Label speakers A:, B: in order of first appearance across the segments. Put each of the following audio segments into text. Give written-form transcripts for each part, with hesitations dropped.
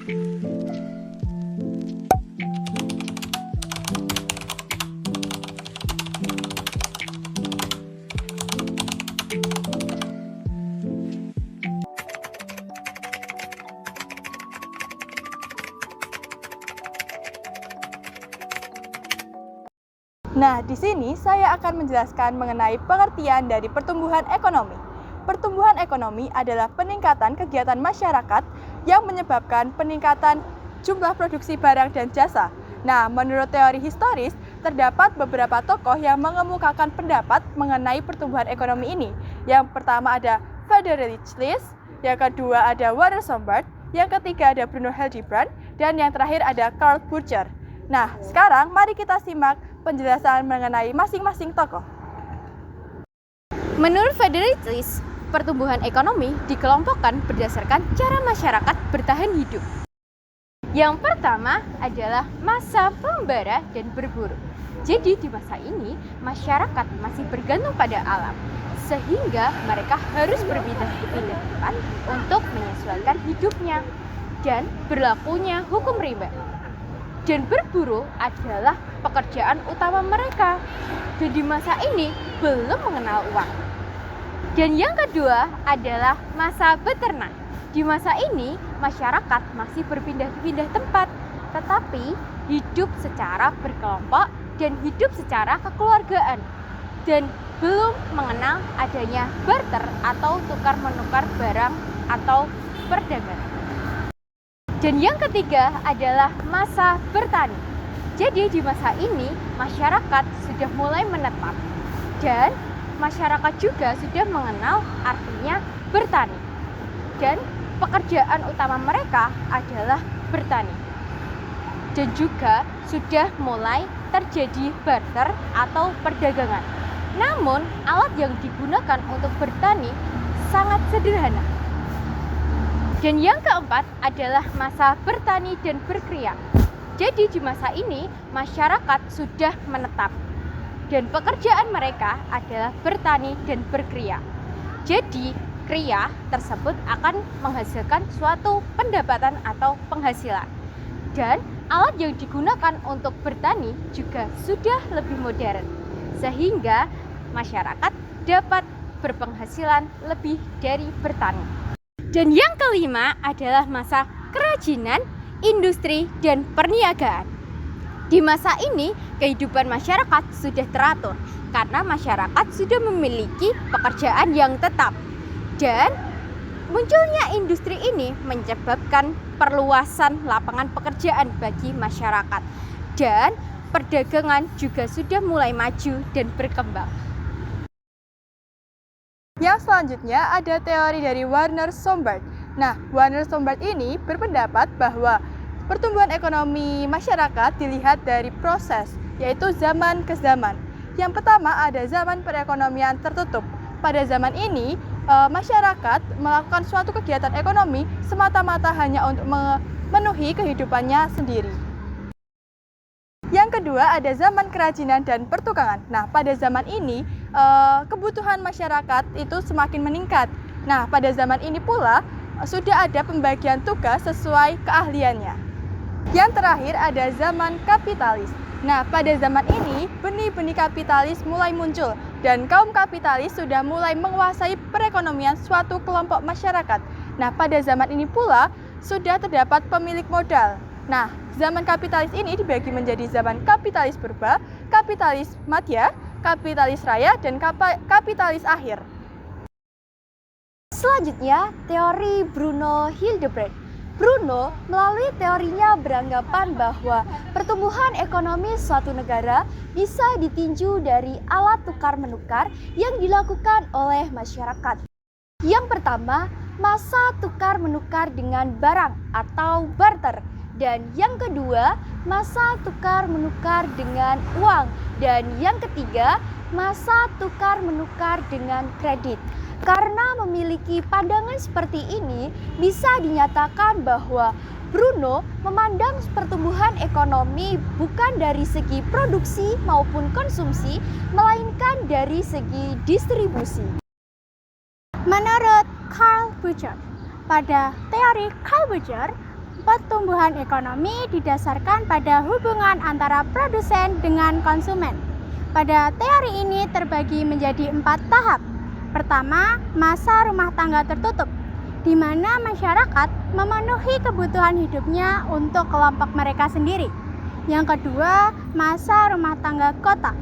A: Nah, di sini saya akan menjelaskan mengenai pengertian dari pertumbuhan ekonomi. Pertumbuhan ekonomi adalah peningkatan kegiatan masyarakat yang menyebabkan peningkatan jumlah produksi barang dan jasa. Nah, menurut teori historis, terdapat beberapa tokoh yang mengemukakan pendapat mengenai pertumbuhan ekonomi ini. Yang pertama ada Friedrich List, yang kedua ada Werner Sombart, yang ketiga ada Bruno Hildebrand, dan yang terakhir ada Karl Burger. Nah, sekarang mari kita simak penjelasan mengenai masing-masing tokoh.
B: Menurut Friedrich List, pertumbuhan ekonomi dikelompokkan berdasarkan cara masyarakat bertahan hidup. Yang pertama adalah masa pengembara dan berburu. Jadi di masa ini, masyarakat masih bergantung pada alam, sehingga mereka harus berpindah-pindah tempat untuk menyesuaikan hidupnya dan berlakunya hukum rimba. Dan berburu adalah pekerjaan utama mereka. Dan di masa ini belum mengenal uang. Dan yang kedua adalah masa beternak. Di masa ini masyarakat masih berpindah-pindah tempat, tetapi hidup secara berkelompok dan hidup secara kekeluargaan. Dan belum mengenal adanya barter atau tukar-menukar barang atau perdagangan. Dan yang ketiga adalah masa bertani. Jadi di masa ini masyarakat sudah mulai menetap dan masyarakat juga sudah mengenal artinya bertani. Dan pekerjaan utama mereka adalah bertani. Dan juga sudah mulai terjadi barter atau perdagangan. Namun alat yang digunakan untuk bertani sangat sederhana. Dan yang keempat adalah masa bertani dan berkria. Jadi di masa ini masyarakat sudah menetap dan pekerjaan mereka adalah bertani dan berkria. Jadi kria tersebut akan menghasilkan suatu pendapatan atau penghasilan. Dan alat yang digunakan untuk bertani juga sudah lebih modern, sehingga masyarakat dapat berpenghasilan lebih dari bertani. Dan yang kelima adalah masa kerajinan, industri, dan perniagaan. Di masa ini, kehidupan masyarakat sudah teratur karena masyarakat sudah memiliki pekerjaan yang tetap. Dan munculnya industri ini menyebabkan perluasan lapangan pekerjaan bagi masyarakat. Dan perdagangan juga sudah mulai maju dan berkembang.
A: Yang selanjutnya ada teori dari Werner Sombart. Nah, Werner Sombart ini berpendapat bahwa pertumbuhan ekonomi masyarakat dilihat dari proses, yaitu zaman ke zaman. Yang pertama ada zaman perekonomian tertutup. Pada zaman ini, masyarakat melakukan suatu kegiatan ekonomi semata-mata hanya untuk memenuhi kehidupannya sendiri. Yang kedua ada zaman kerajinan dan pertukangan. Nah, pada zaman ini kebutuhan masyarakat itu semakin meningkat. Nah, pada zaman ini pula sudah ada pembagian tugas sesuai keahliannya. Yang terakhir ada zaman kapitalis. Nah, pada zaman ini benih-benih kapitalis mulai muncul dan kaum kapitalis sudah mulai menguasai perekonomian suatu kelompok masyarakat. Nah, pada zaman ini pula sudah terdapat pemilik modal. Nah, zaman kapitalis ini dibagi menjadi zaman kapitalis purba, kapitalis madya, kapitalis raya, dan kapitalis akhir.
B: Selanjutnya, teori Bruno Hildebrand. Bruno melalui teorinya beranggapan bahwa pertumbuhan ekonomi suatu negara bisa ditinjau dari alat tukar-menukar yang dilakukan oleh masyarakat. Yang pertama, masa tukar-menukar dengan barang atau barter. Dan yang kedua, masa tukar-menukar dengan uang. Dan yang ketiga, masa tukar-menukar dengan kredit. Karena memiliki pandangan seperti ini, bisa dinyatakan bahwa Bruno memandang pertumbuhan ekonomi bukan dari segi produksi maupun konsumsi, melainkan dari segi distribusi. Menurut Karl Burger, pada teori Karl Burger,
C: Pertumbuhan ekonomi didasarkan pada hubungan antara produsen dengan konsumen. Pada teori ini terbagi menjadi 4 tahap. Pertama, masa rumah tangga tertutup, di mana masyarakat memenuhi kebutuhan hidupnya untuk kelompok mereka sendiri. Yang kedua, masa rumah tangga kota.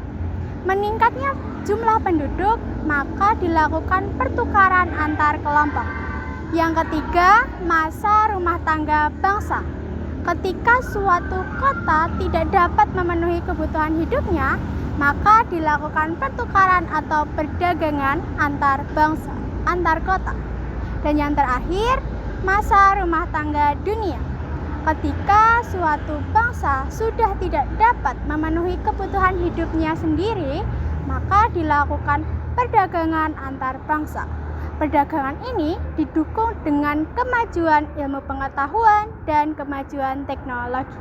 C: Meningkatnya jumlah penduduk, maka dilakukan pertukaran antar kelompok. Yang ketiga, masa rumah tangga bangsa. Ketika suatu kota tidak dapat memenuhi kebutuhan hidupnya, maka dilakukan pertukaran atau perdagangan antar bangsa, antar kota. Dan yang terakhir, masa rumah tangga dunia. Ketika suatu bangsa sudah tidak dapat memenuhi kebutuhan hidupnya sendiri, maka dilakukan perdagangan antar bangsa. Perdagangan ini didukung dengan kemajuan ilmu pengetahuan dan kemajuan teknologi.